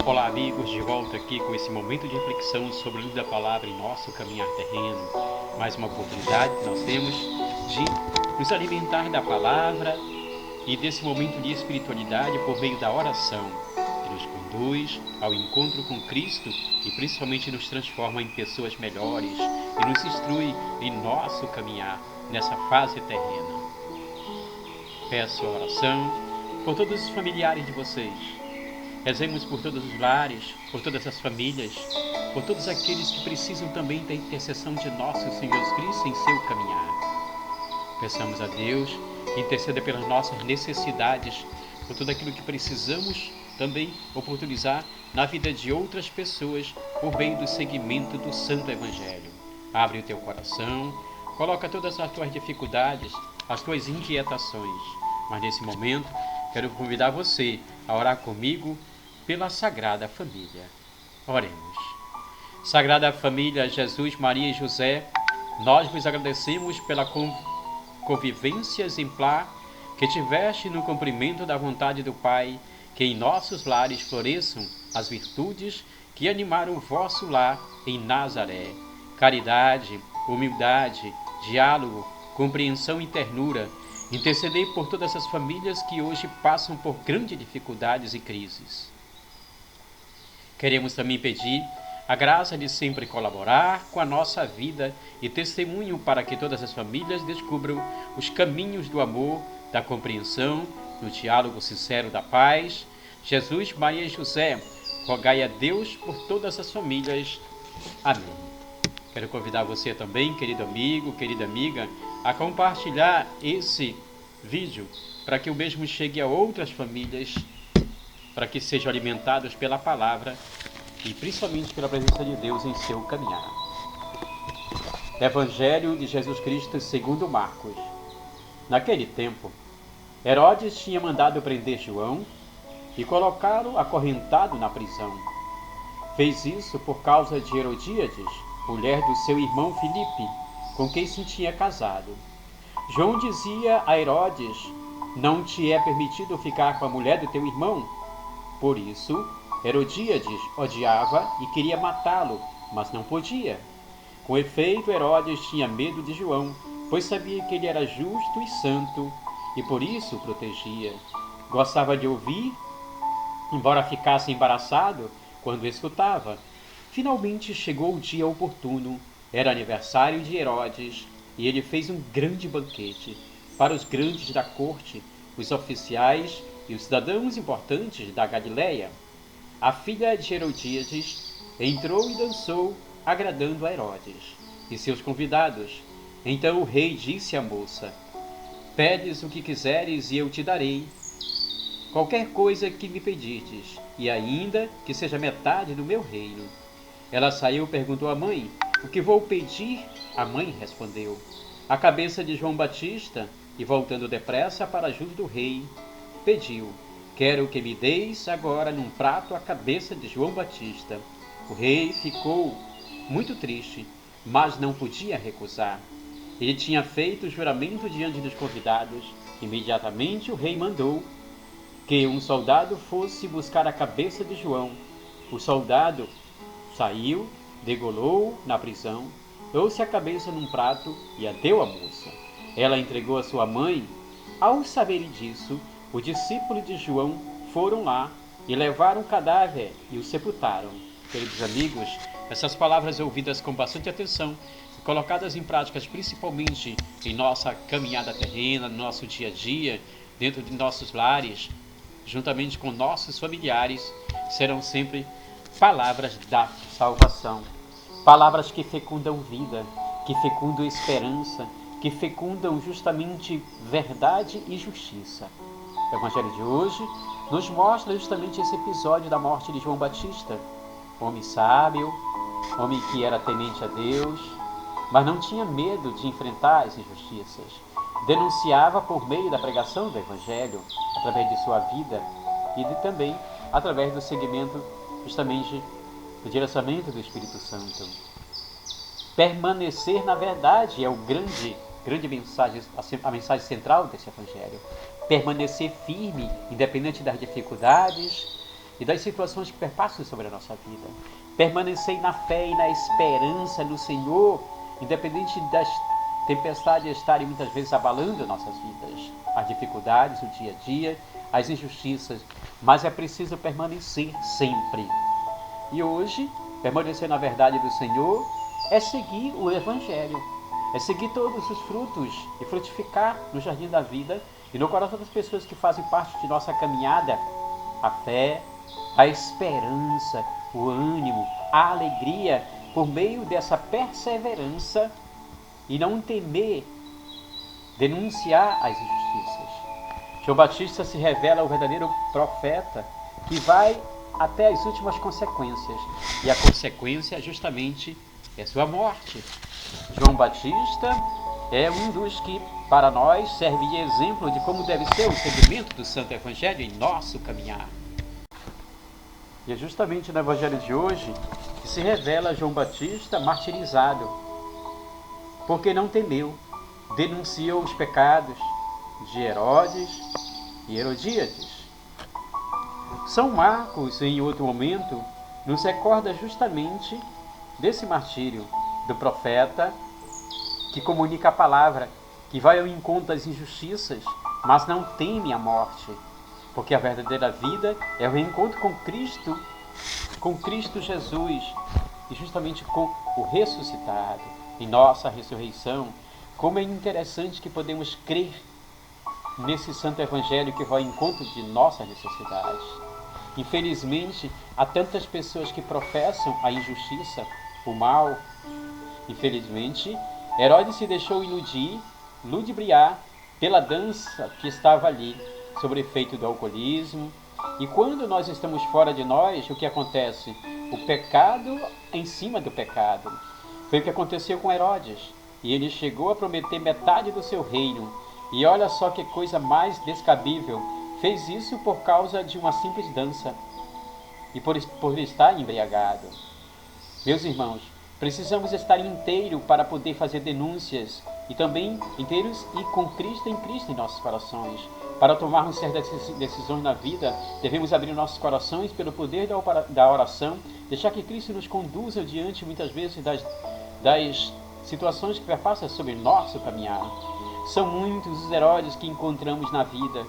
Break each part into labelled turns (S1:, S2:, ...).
S1: Olá amigos, de volta aqui com esse momento de reflexão sobre a luz da palavra em nosso caminhar terreno. Mais uma oportunidade que nós temos de nos alimentar da palavra e desse momento de espiritualidade por meio da oração, que nos conduz ao encontro com Cristo e principalmente nos transforma em pessoas melhores e nos instrui em nosso caminhar nessa fase terrena. Peço a oração por todos os familiares de vocês. Rezemos por todos os lares, por todas as famílias, por todos aqueles que precisam também da intercessão de nosso Senhor Jesus Cristo em seu caminhar. Peçamos a Deus que interceda pelas nossas necessidades, por tudo aquilo que precisamos também oportunizar na vida de outras pessoas por meio do seguimento do Santo Evangelho. Abre o teu coração, coloca todas as tuas dificuldades, as tuas inquietações, mas nesse momento quero convidar você a orar comigo pela Sagrada Família. Oremos. Sagrada Família, Jesus, Maria e José, nós vos agradecemos pela convivência exemplar que tiveste no cumprimento da vontade do Pai, que em nossos lares floresçam as virtudes que animaram o vosso lar em Nazaré. Caridade, humildade, diálogo, compreensão e ternura. Intercedei por todas as famílias que hoje passam por grandes dificuldades e crises. Queremos também pedir a graça de sempre colaborar com a nossa vida e testemunho para que todas as famílias descubram os caminhos do amor, da compreensão, do diálogo sincero da paz. Jesus, Maria e José, rogai a Deus por todas as famílias. Amém. Quero convidar você também, querido amigo, querida amiga, a compartilhar esse vídeo para que o mesmo chegue a outras famílias, para que sejam alimentados pela palavra e principalmente pela presença de Deus em seu caminhar. Evangelho de Jesus Cristo segundo Marcos. Naquele tempo, Herodes tinha mandado prender João e colocá-lo acorrentado na prisão. Fez isso por causa de Herodíades, mulher do seu irmão Filipe, com quem se tinha casado. João dizia a Herodes: não te é permitido ficar com a mulher do teu irmão? Por isso, Herodíades odiava e queria matá-lo, mas não podia. Com efeito, Herodes tinha medo de João, pois sabia que ele era justo e santo, e por isso o protegia. Gostava de ouvir, embora ficasse embaraçado quando escutava. Finalmente chegou o dia oportuno. Era aniversário de Herodes, e ele fez um grande banquete para os grandes da corte, os oficiais e os cidadãos importantes da Galileia. A filha de Herodíades entrou e dançou, agradando a Herodes e seus convidados. Então o rei disse à moça: pedes o que quiseres e eu te darei, qualquer coisa que me pedirdes, e ainda que seja metade do meu reino. Ela saiu e perguntou à mãe: o que vou pedir? A mãe respondeu: a cabeça de João Batista. E voltando depressa para junto do rei, pediu: quero que me deis agora num prato a cabeça de João Batista. O rei ficou muito triste, mas não podia recusar. Ele tinha feito o juramento diante dos convidados. Imediatamente o rei mandou que um soldado fosse buscar a cabeça de João. O soldado saiu, degolou na prisão, trouxe a cabeça num prato e a deu à moça. Ela entregou a sua mãe. Ao saberem disso, os discípulos de João foram lá e levaram o cadáver e o sepultaram. Queridos amigos, essas palavras ouvidas com bastante atenção e colocadas em práticas principalmente em nossa caminhada terrena, no nosso dia a dia, dentro de nossos lares, juntamente com nossos familiares, serão sempre palavras da salvação. Palavras que fecundam vida, que fecundam esperança, que fecundam justamente verdade e justiça. O Evangelho de hoje nos mostra justamente esse episódio da morte de João Batista, homem sábio, homem que era temente a Deus, mas não tinha medo de enfrentar as injustiças. Denunciava por meio da pregação do Evangelho, através de sua vida e também através do seguimento justamente do direcionamento do Espírito Santo. Permanecer na verdade é o grande mensagem, a mensagem central desse Evangelho. Permanecer firme, independente das dificuldades, e das situações que perpassam sobre a nossa vida. Permanecei na fé e na esperança no Senhor, independente das tempestades estarem muitas vezes abalando nossas vidas, as dificuldades, o dia a dia, as injustiças, mas é preciso permanecer sempre. E hoje, permanecer na verdade do Senhor é seguir o Evangelho, é seguir todos os frutos e frutificar no jardim da vida e no coração das pessoas que fazem parte de nossa caminhada, a fé, a esperança, o ânimo, a alegria, por meio dessa perseverança e não temer denunciar as injustiças. João Batista se revela o verdadeiro profeta que vai até as últimas consequências, e a consequência justamente é sua morte. João Batista é um dos que para nós serve de exemplo de como deve ser o seguimento do Santo Evangelho em nosso caminhar. E é justamente no Evangelho de hoje que se revela João Batista martirizado, porque não temeu, denunciou os pecados de Herodes e Herodíades. São Marcos, em outro momento, nos recorda justamente desse martírio do profeta que comunica a palavra, que vai ao encontro das injustiças, mas não teme a morte, porque a verdadeira vida é o reencontro com Cristo Jesus, e justamente com o ressuscitado, em nossa ressurreição. Como é interessante que podemos crer nesse Santo Evangelho que vai ao encontro de nossas necessidades. Infelizmente, há tantas pessoas que professam a injustiça, o mal. Infelizmente, Herodes se deixou ludibriar pela dança que estava ali, sob o efeito do alcoolismo. E quando nós estamos fora de nós, o que acontece? O pecado em cima do pecado. Foi o que aconteceu com Herodes. E ele chegou a prometer metade do seu reino. E olha só que coisa mais descabível. Fez isso por causa de uma simples dança e por estar embriagado. Meus irmãos, precisamos estar inteiros para poder fazer denúncias e também inteiros e com Cristo em nossos corações. Para tomarmos certas decisões na vida, devemos abrir nossos corações pelo poder da oração, deixar que Cristo nos conduza diante muitas vezes das situações que perpassam sobre nosso caminhar. São muitos os Herodes que encontramos na vida,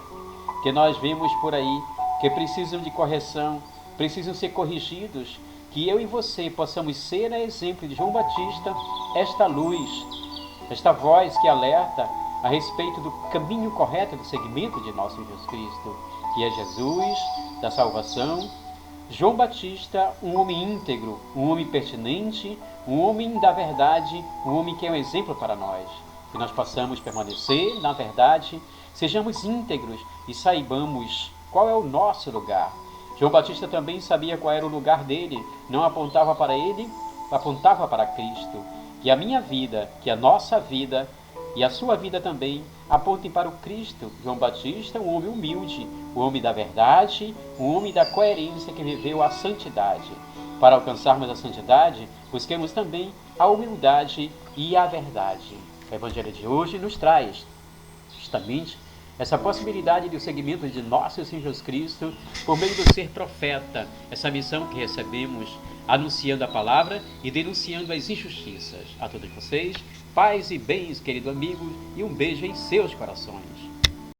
S1: que nós vemos por aí, que precisam de correção, precisam ser corrigidos, que eu e você possamos ser a exemplo de João Batista, esta luz, esta voz que alerta a respeito do caminho correto do seguimento de nosso Jesus Cristo, que é Jesus da salvação. João Batista, um homem íntegro, um homem pertinente, um homem da verdade, um homem que é um exemplo para nós. Que nós possamos permanecer na verdade, sejamos íntegros e saibamos qual é o nosso lugar. João Batista também sabia qual era o lugar dele, não apontava para ele, apontava para Cristo. Que a minha vida, que a nossa vida e a sua vida também apontem para o Cristo. João Batista, um homem humilde, um homem da verdade, um homem da coerência que viveu a santidade. Para alcançarmos a santidade, busquemos também a humildade e a verdade. O Evangelho de hoje nos traz justamente essa possibilidade do seguimento de nosso Senhor Jesus Cristo por meio do ser profeta, essa missão que recebemos, anunciando a palavra e denunciando as injustiças. A todos vocês, paz e bens, querido amigo, e um beijo em seus corações.